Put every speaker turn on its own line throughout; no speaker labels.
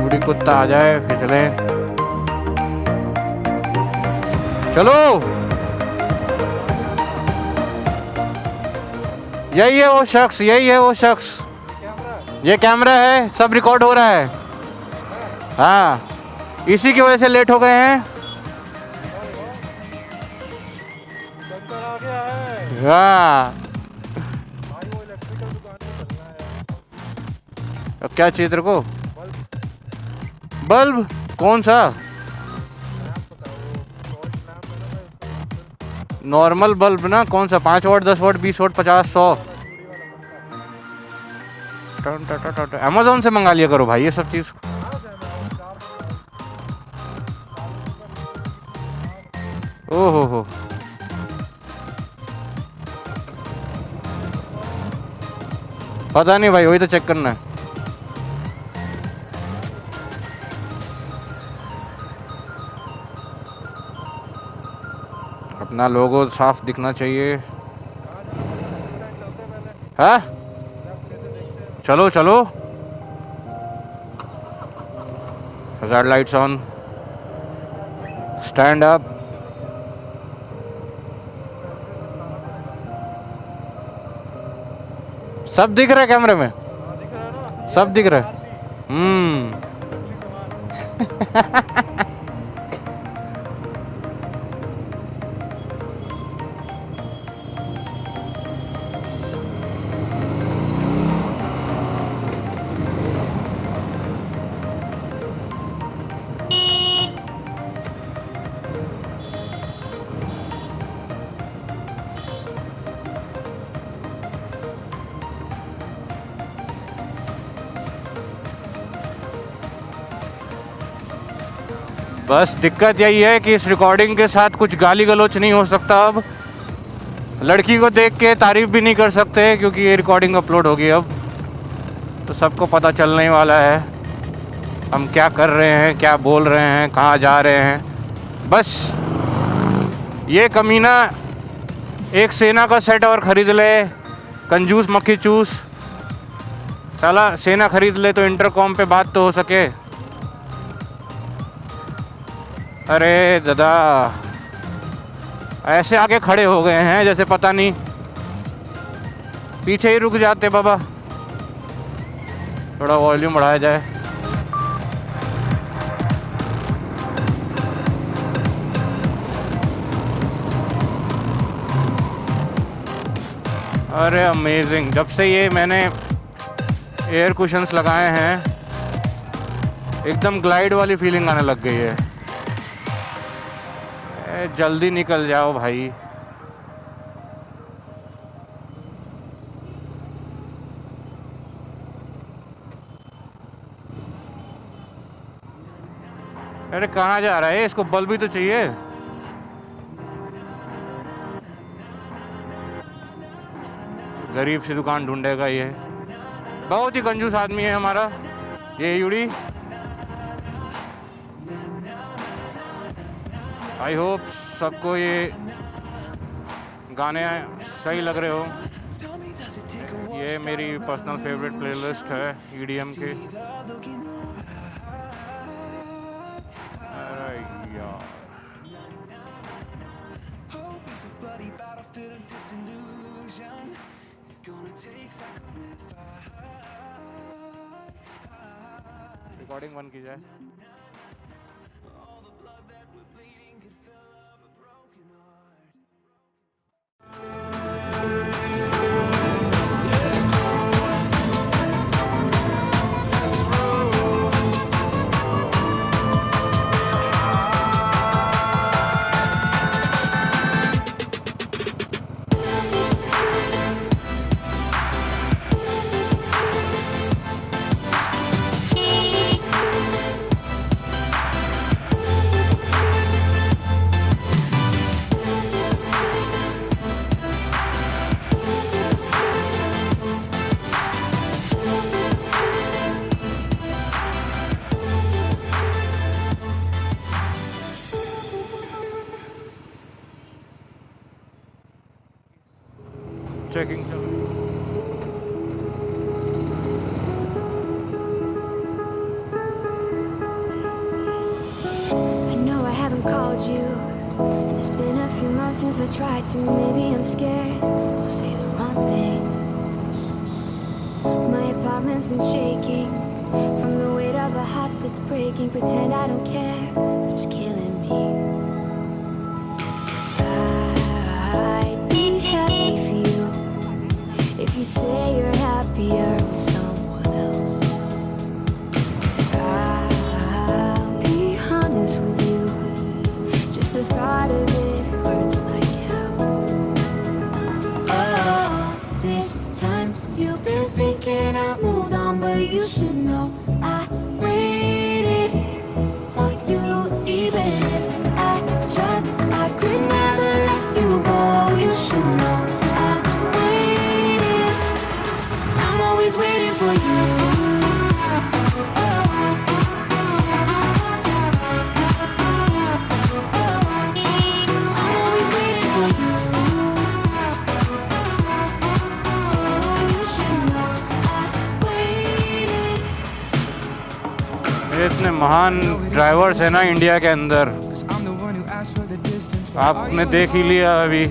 UD कुत्ता आ जाए फिर चले। चलो, यही है वो शख्स, यही है वो शख्स। ये कैमरा है, सब रिकॉर्ड हो रहा है। हाँ, इसी की वजह से लेट हो गए हैं। हाँ, अब क्या चाहिए तेरे को? बल्ब? कौन सा? नॉर्मल बल्ब ना? कौन सा? 5 वाट, 10 वाट, 20 वाट, 50, 100? अमेजोन से मंगा लिया करो भाई ये सब चीज़। ओहो हो, पता नहीं भाई, वही तो चेक करना है। अपना लोगो साफ दिखना चाहिए। हाँ, चलो चलो। Hazard lights on, stand up. सब दिख रहा है कैमरे में, सब दिख रहा है। बस दिक्कत यही है कि इस रिकॉर्डिंग के साथ कुछ गाली गलौच नहीं हो सकता। अब लड़की को देख के तारीफ भी नहीं कर सकते क्योंकि ये रिकॉर्डिंग अपलोड होगी अब, तो सबको पता चलने वाला है हम क्या कर रहे हैं, क्या बोल रहे हैं, कहाँ जा रहे हैं। बस ये कमीना एक सेना का सेट और ख़रीद ले, कंजूस मक्खी चूस। साला सेना ख़रीद ले तो इंटरकॉम पे बात तो हो सके। अरे दादा, ऐसे आके खड़े हो गए हैं जैसे पता नहीं, पीछे ही रुक जाते बाबा। थोड़ा वॉल्यूम बढ़ाया जाए। अरे अमेजिंग, जब से ये मैंने एयर कुशन्स लगाए हैं एकदम ग्लाइड वाली फीलिंग आने लग गई है। जल्दी निकल जाओ भाई। अरे कहाँ जा रहा है? इसको बल्ब भी तो चाहिए। गरीब सी दुकान ढूंढेगा ये। बहुत ही कंजूस आदमी है हमारा ये यूडी। आई होप सबको ये गाने सही लग रहे हो। ये मेरी पर्सनल फेवरेट प्लेलिस्ट है ईडीएम की। अरे यार, रिकॉर्डिंग बंद की जाए।
told you. And it's been a few months since I tried to. Maybe I'm scared I'll say the wrong thing. My apartment's been shaking from the weight of a heart that's breaking. Pretend I don't care, but it's killing me. I'd be happy for you if you say you're happier with someone else. I'll be honest with you, just the thought of it hurts like hell. Oh, this time you've been thinking I moved on, but you should know I waited for you. Even if I tried, I could never let you go. You should know I waited. I'm always waiting for you. I'm always waiting for you. You should know I waited.
ये इतने महान drivers हैं ना India के अंदर, आपने देख ही लिया अभी।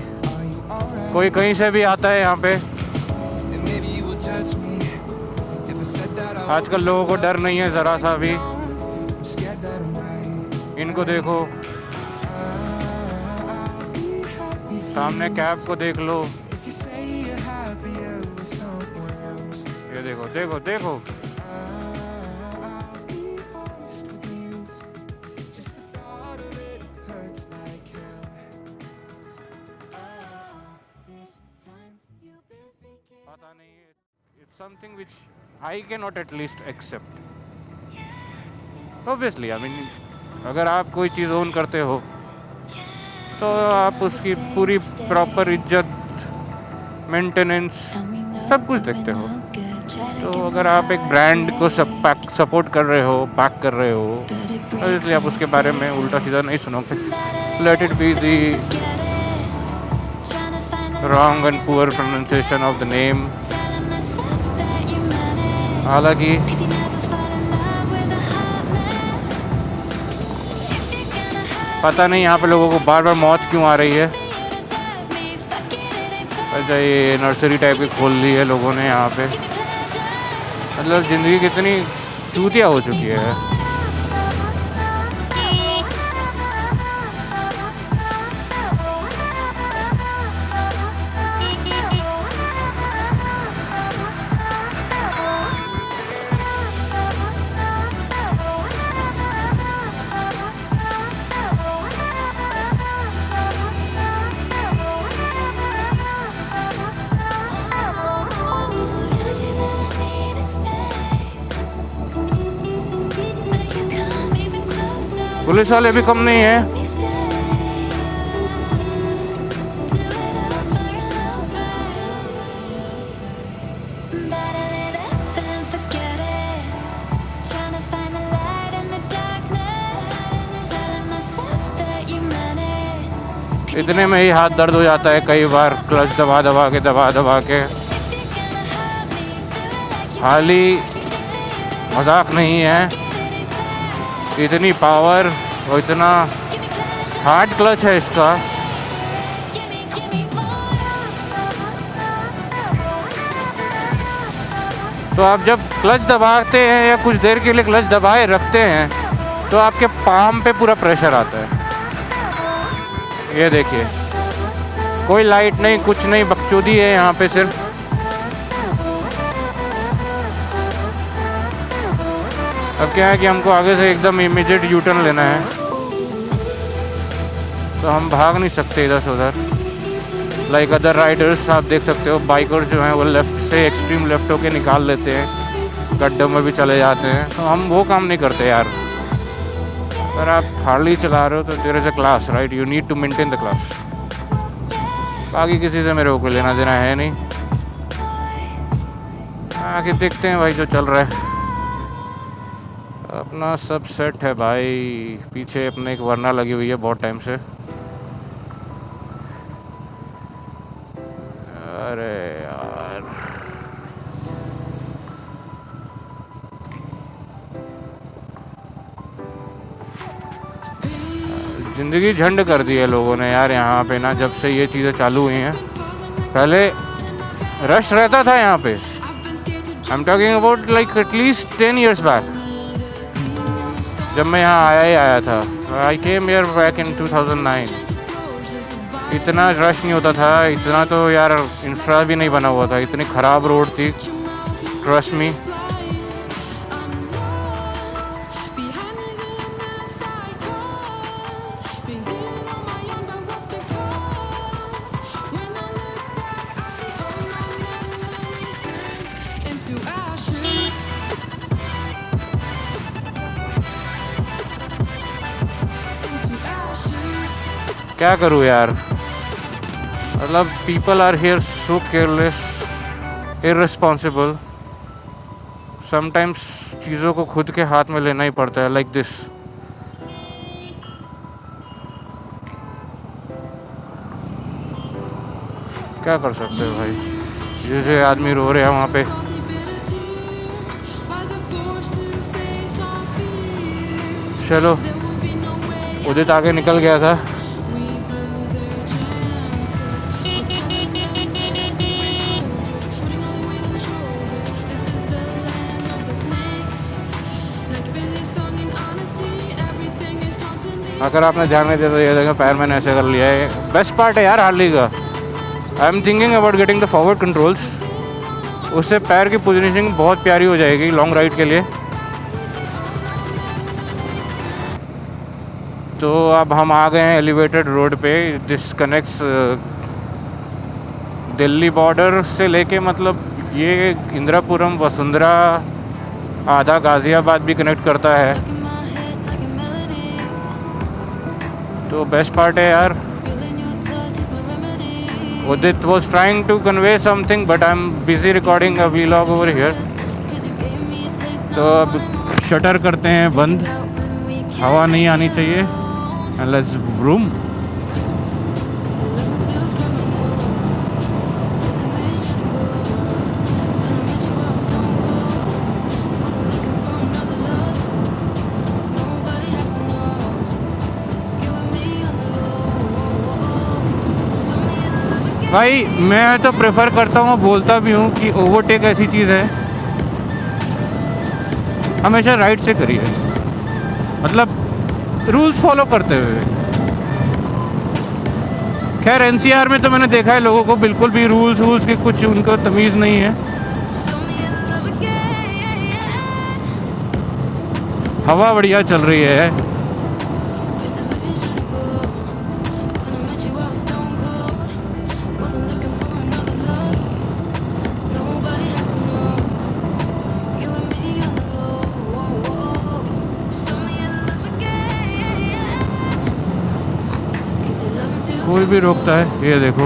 कोई कहीं से भी आता है यहाँ पे। आजकल लोगों को डर नहीं है ज़रा सा भी। इनको देखो, सामने कैब को देख लो, ये देखो देखो देखो। पता नहीं, it's something which I cannot at least accept. Obviously, I mean, अगर आप कोई चीज़ ओन करते हो तो आप उसकी पूरी प्रॉपर इज्जत, मेंटेनेंस, सब कुछ देखते हो। तो अगर आप एक ब्रांड को सपोर्ट कर रहे हो, बैक कर रहे हो, तो इसलिए आप उसके बारे में उल्टा सीधा नहीं सुनोगे। Let it be the wrong and poor pronunciation of the name. हालांकि पता नहीं यहाँ पे लोगों को बार बार मौत क्यों आ रही है। अच्छा, ये नर्सरी टाइप की खोल ली है लोगों ने यहाँ पे। मतलब ज़िंदगी कितनी चूतिया हो चुकी है। पुलिस वाले भी कम नहीं है। इतने में ही हाथ दर्द हो जाता है कई बार, क्लच दबा दबा के। हाली मजाक नहीं है, इतनी पावर और इतना हार्ड क्लच है इसका। तो आप जब क्लच दबाते हैं या कुछ देर के लिए क्लच दबाए रखते हैं तो आपके पाम पे पूरा प्रेशर आता है। ये देखिए, कोई लाइट नहीं, कुछ नहीं, बकचोदी है यहाँ पे सिर्फ। अब क्या है कि हमको आगे से एकदम इमीडिएट यू टर्न लेना है, तो हम भाग नहीं सकते इधर से उधर। लाइक अदर राइडर्स आप देख सकते हो, बाइकर्स जो हैं वो लेफ़्ट से एक्सट्रीम लेफ़्ट होके निकाल लेते हैं, गड्ढों में भी चले जाते हैं। तो हम वो काम नहीं करते यार। अगर आप हार्ली चला रहे हो तो there is a class, right? You need to maintain the class. बाकी किसी से मेरे को कोई लेना देना है नहीं। आगे देखते हैं भाई जो चल रहा है। अपना सब सेट है भाई। पीछे अपने एक वरना लगी हुई है बहुत टाइम से। अरे यार, ज़िंदगी झंड कर दी है लोगों ने यार यहाँ पे ना, जब से ये चीज़ें चालू हुई हैं। पहले रश रहता था यहाँ पे। I am talking about like at least 10 years back, जब मैं यहाँ आया ही आया था। आई केम हियर बैक इन 2009। इतना रश नहीं होता था, इतना तो यार इंफ्रा भी नहीं बना हुआ था, इतनी ख़राब रोड थी, ट्रस्ट मी। क्या करूँ यार, मतलब people are here so careless, irresponsible. Sometimes चीज़ों को खुद के हाथ में लेना ही पड़ता है, लाइक दिस। क्या कर सकते हो भाई, जैसे आदमी रो रहे हैं वहाँ पे। चलो, उदित आगे निकल गया था। अगर आपने ध्यान नहीं दिया तो ये देखो पैर मैंने ऐसे कर लिया है। बेस्ट पार्ट है यार हार्ली का, I am thinking about getting the forward controls, उससे पैर की पोजीशनिंग बहुत प्यारी हो जाएगी लॉन्ग राइड के लिए। तो अब हम आ गए हैं एलिवेटेड रोड पे। दिस कनेक्ट्स दिल्ली बॉर्डर से लेके, मतलब ये इंदिरापुरम, वसुंधरा, आधा गाज़ियाबाद भी कनेक्ट करता है। तो बेस्ट पार्ट है यार। उदित was trying to convey something but I'm busy recording a vlog over here। तो अब शटर करते हैं बंद, हवा नहीं आनी चाहिए। and let's vroom। भाई मैं तो प्रेफर करता हूँ, बोलता भी हूँ कि ओवरटेक ऐसी चीज़ है हमेशा राइट से करिए, मतलब रूल्स फॉलो करते हुए। खैर एनसीआर में तो मैंने देखा है लोगों को बिल्कुल भी रूल्स की कुछ उनको तमीज़ नहीं है। हवा बढ़िया चल रही है। कोई भी रोकता है, ये देखो।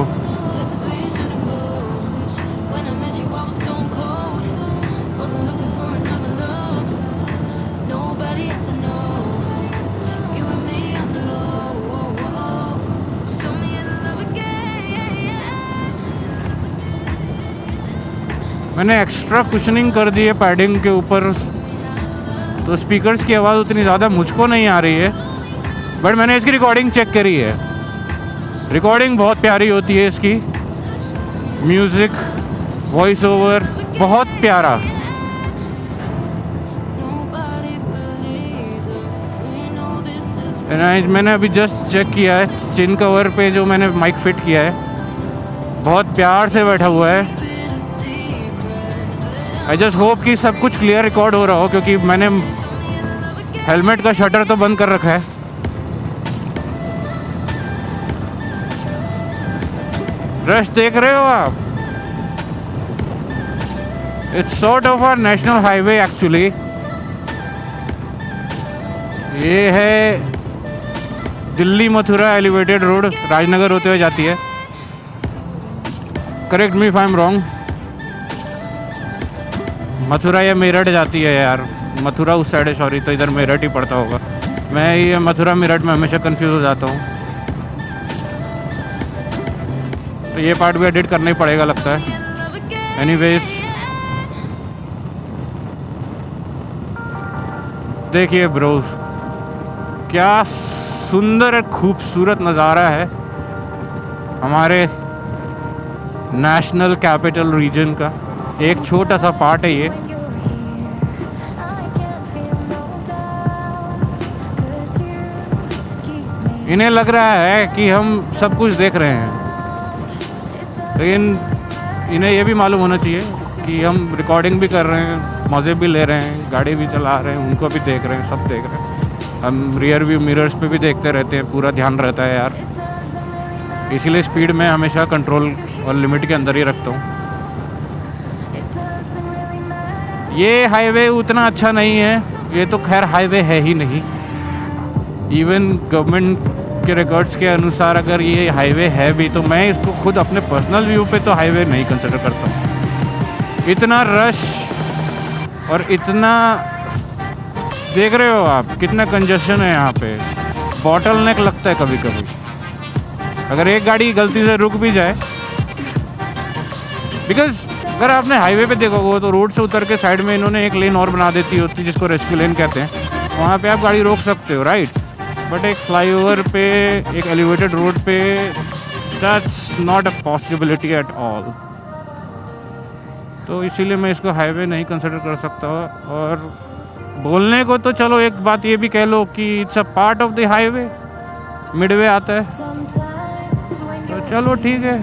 मैंने एक्स्ट्रा कुशनिंग कर दी है पैडिंग के ऊपर, तो स्पीकर्स की आवाज़ उतनी ज़्यादा मुझको नहीं आ रही है, बट मैंने इसकी रिकॉर्डिंग चेक करी है। रिकॉर्डिंग बहुत प्यारी होती है इसकी, म्यूज़िक, वॉइस ओवर बहुत प्यारा। मैंने अभी जस्ट चेक किया है चिन कवर पे जो मैंने माइक फिट किया है, बहुत प्यार से बैठा हुआ है। आई जस्ट होप कि सब कुछ क्लियर रिकॉर्ड हो रहा हो, क्योंकि मैंने हेलमेट का शटर तो बंद कर रखा है। रश देख रहे हो आप, it's sort of our national highway actually. ये है दिल्ली मथुरा एलिवेटेड रोड, राजनगर होते हुए जाती है। Correct me if I am wrong. Mathura या मेरठ जाती है यार, मथुरा उस साइड है, सॉरी, तो इधर मेरठ ही पड़ता होगा। मैं ये मथुरा मेरठ में हमेशा कंफ्यूज हो जाता हूँ। तो ये पार्ट भी एडिट करना ही पड़ेगा लगता है। एनीवेज देखिए ब्रो, क्या सुंदर और खूबसूरत नज़ारा है हमारे नेशनल कैपिटल रीजन का। एक छोटा सा पार्ट है ये। इन्हें लग रहा है कि हम सब कुछ देख रहे हैं, लेकिन इन्हें ये भी मालूम होना चाहिए कि हम रिकॉर्डिंग भी कर रहे हैं, मज़े भी ले रहे हैं, गाड़ी भी चला रहे हैं, उनको भी देख रहे हैं, सब देख रहे हैं। हम रियर व्यू मिरर्स पे भी देखते रहते हैं, पूरा ध्यान रहता है यार। इसीलिए स्पीड में हमेशा कंट्रोल और लिमिट के अंदर ही रखता हूँ। ये हाईवे उतना अच्छा नहीं है, ये तो खैर हाईवे है ही नहीं। इवन गवर्नमेंट के रिकॉर्ड्स के अनुसार अगर ये हाईवे है भी, तो मैं इसको खुद अपने पर्सनल व्यू पे तो हाईवे नहीं कंसिडर करता हूँ। इतना रश और इतना देख रहे हो आप, कितना कंजेशन है यहाँ पे, बॉटल नेक लगता है कभी कभी। अगर एक गाड़ी गलती से रुक भी जाए, बिकॉज अगर आपने हाईवे पे देखा होगा तो रोड से उतर के साइड में इन्होंने एक लेन और बना देती होती, जिसको रेस्क्यू लेन कहते हैं। वहाँ पे आप गाड़ी रोक सकते हो, राइट। बट एक फ्लाईओवर पे, एक एलिवेटेड रोड पे, that's not a possibility at all. तो इसीलिए मैं इसको हाईवे नहीं कंसिडर कर सकता। और बोलने को तो चलो एक बात ये भी कह लो कि it's a part of the highway, Midway आता है, तो चलो ठीक है।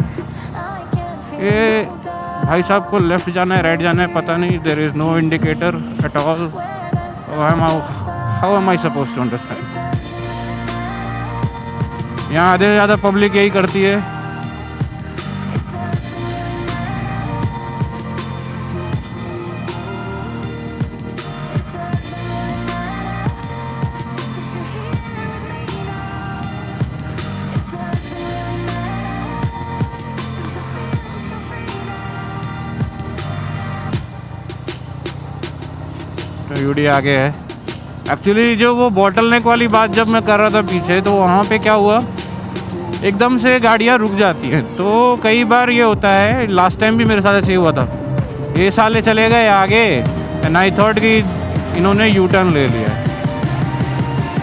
ये भाई साहब को लेफ्ट जाना है, राइट जाना है, पता नहीं, there is no indicator at all. How am I suppose to understand? यहाँ आधे से ज़्यादा पब्लिक यही करती है। तो यूडी आगे है। एक्चुअली जो वो बॉटल नेक वाली बात जब मैं कर रहा था पीछे, तो वहाँ पे क्या हुआ, एकदम से गाड़ियाँ रुक जाती हैं। तो कई बार ये होता है, लास्ट टाइम भी मेरे साथ ऐसे ही हुआ था। ये साले चले गए आगे एंड आई थॉट कि इन्होंने यू टर्न ले लिया।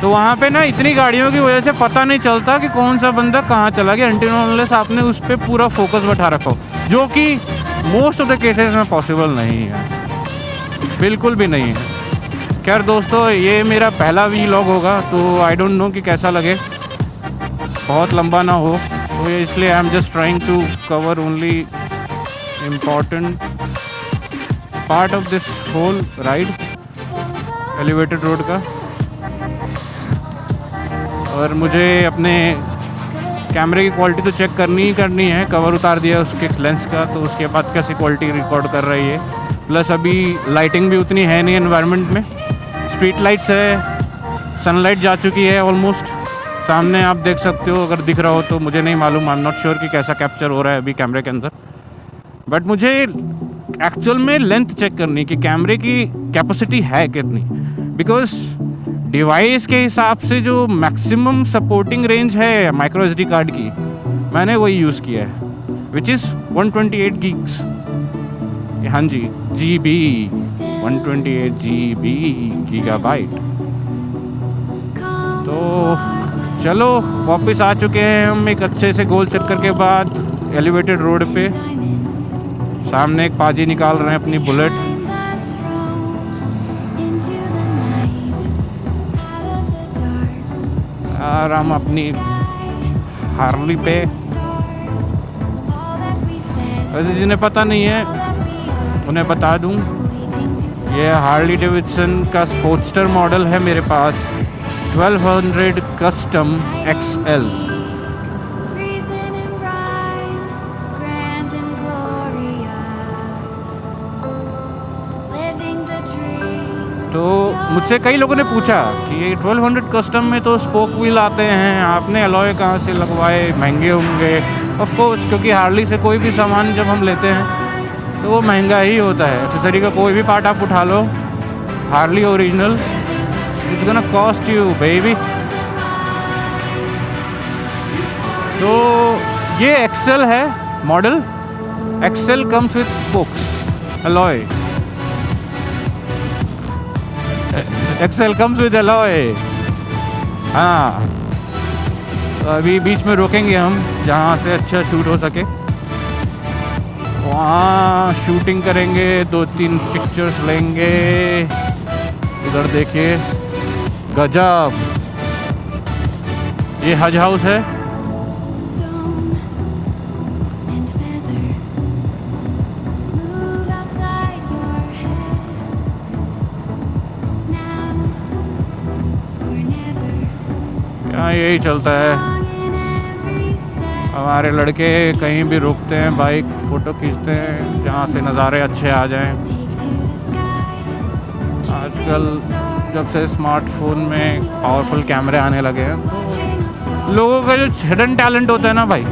तो वहाँ पे ना इतनी गाड़ियों की वजह से पता नहीं चलता कि कौन सा बंदा कहाँ चला गया, अनटिल अनलेस आपने उस पर पूरा फोकस बैठा रखा हो, जो कि मोस्ट ऑफ द केसेस में पॉसिबल नहीं है, बिल्कुल भी नहीं है। खैर दोस्तों, ये मेरा पहला व्लॉग होगा, तो आई डोंट नो कि कैसा लगे, बहुत लंबा ना हो, तो इसलिए I am just trying to cover only important part of this whole ride, elevated road का। और मुझे अपने कैमरे की क्वालिटी तो चेक करनी ही करनी है। कवर उतार दिया उसके लेंस का, तो उसके बाद कैसी क्वालिटी रिकॉर्ड कर रही है। प्लस अभी लाइटिंग भी उतनी है नहीं एनवायरनमेंट में, स्ट्रीट लाइट्स है, सनलाइट जा चुकी है ऑलमोस्ट। सामने आप देख सकते हो, अगर दिख रहा हो तो, मुझे नहीं मालूम, आई एम नॉट श्योर कि कैसा कैप्चर हो रहा है अभी कैमरे के अंदर। बट मुझे एक्चुअल में लेंथ चेक करनी कि कैमरे की कैपेसिटी है कितनी, बिकॉज डिवाइस के हिसाब से जो मैक्सिमम सपोर्टिंग रेंज है माइक्रो SD कार्ड की, मैंने वही यूज़ किया है, विच इज़ 128 gigs। हाँ जी, GB, 128 GB गीगाबाइट। तो चलो वापस आ चुके हैं हम एक अच्छे से गोल चक्कर के बाद एलिवेटेड रोड पे। सामने एक पाजी निकाल रहे हैं अपनी बुलेट। और हम अपनी हार्ली पे, जिन्हें पता नहीं है उन्हें बता दूं, ये हार्ली डेविडसन का स्पोर्ट्स्टर मॉडल है मेरे पास, 1200 कस्टम XL। तो मुझसे कई लोगों ने पूछा कि ये 1200 कस्टम में तो स्पोक व्हील आते हैं, आपने अलॉय कहाँ से लगवाए, महंगे होंगे। ऑफ कोर्स, क्योंकि हार्ली से कोई भी सामान जब हम लेते हैं तो वो महंगा ही होता है। एक्सेसरी का कोई भी पार्ट आप उठा लो, Harley original, it's gonna cost you baby. तो ये XL है model, XL comes with spokes alloy, XL comes with alloy। हाँ, तो अभी बीच में रोकेंगे हम जहाँ से अच्छा शूट हो सके, वहाँ शूटिंग करेंगे, 2-3 पिक्चर्स लेंगे। इधर देखिए गजब, ये हज हाउस है।
Stone and feather move outside your head. Now or never.
यहाँ यही चलता है,
Wrong in every step.
हमारे लड़के कहीं भी रुकते हैं, बाइक फ़ोटो खींचते हैं जहाँ से नज़ारे अच्छे आ जाएं।
Take to the sky.
आजकल जब से स्मार्टफोन में पावरफुल कैमरे आने लगे हैं, तो लोगों का जो हिडन टैलेंट होता है ना भाई,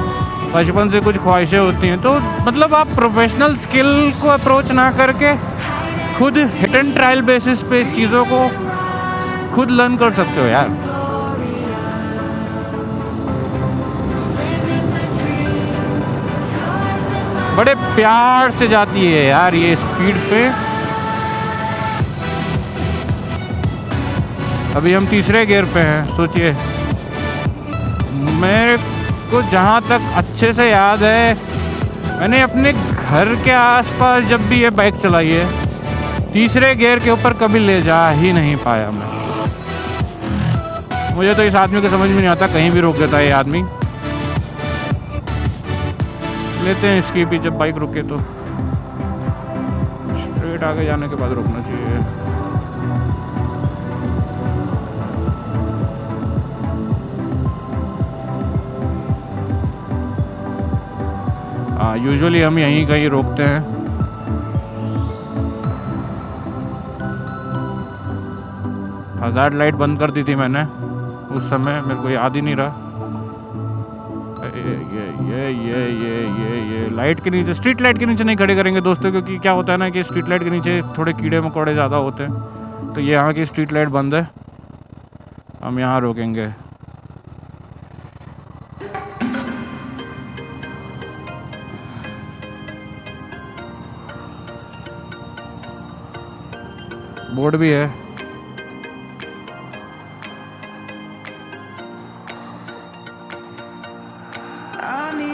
बचपन से कुछ ख्वाहिशें होती हैं, तो मतलब आप प्रोफेशनल स्किल को अप्रोच ना करके खुद हिट एंड ट्रायल बेसिस पे चीज़ों को खुद लर्न कर सकते हो यार। बड़े प्यार से जाती है यार ये स्पीड पे। अभी हम तीसरे गियर पे हैं, सोचिए। मेरे को जहाँ तक अच्छे से याद है, मैंने अपने घर के आसपास जब भी ये बाइक चलाई है, तीसरे गियर के ऊपर कभी ले जा ही नहीं पाया मैं। मुझे तो इस आदमी को समझ में नहीं आता, कहीं भी रोक देता है ये आदमी। लेते हैं इसकी भी, जब बाइक रुके तो स्ट्रेट आगे जाने के बाद रुकना चाहिए। हाँ, यूजुअली हम यहीं कहीं रोकते हैं। हज़ार्ड लाइट बंद कर दी थी मैंने उस समय, मेरे को याद ही नहीं रहा। ये लाइट के नीचे, स्ट्रीट लाइट के नीचे नहीं खड़े करेंगे दोस्तों, क्योंकि क्या होता है ना कि स्ट्रीट लाइट के नीचे थोड़े कीड़े मकोड़े ज़्यादा होते हैं। तो ये यहाँ की स्ट्रीट लाइट बंद है, हम यहाँ रोकेंगे। बोर्ड भी है।
I need